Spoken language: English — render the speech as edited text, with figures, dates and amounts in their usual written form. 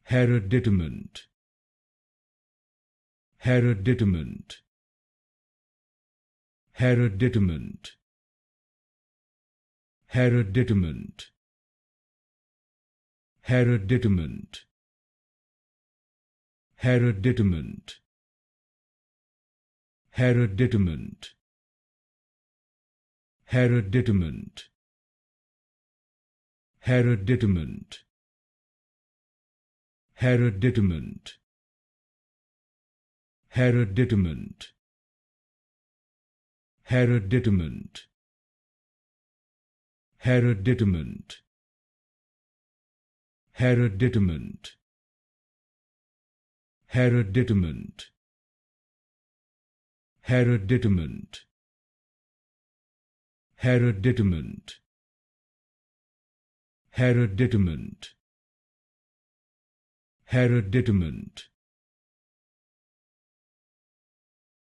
Hereditament. Hereditament. Hereditament. Hereditament. Hereditament. Hereditament. Hereditament. Hereditament. Hereditament. Hereditament. Hereditament. Hereditament. Hereditament. Hereditament. Hereditament. Hereditament. Hereditament. Hereditament. Hereditament.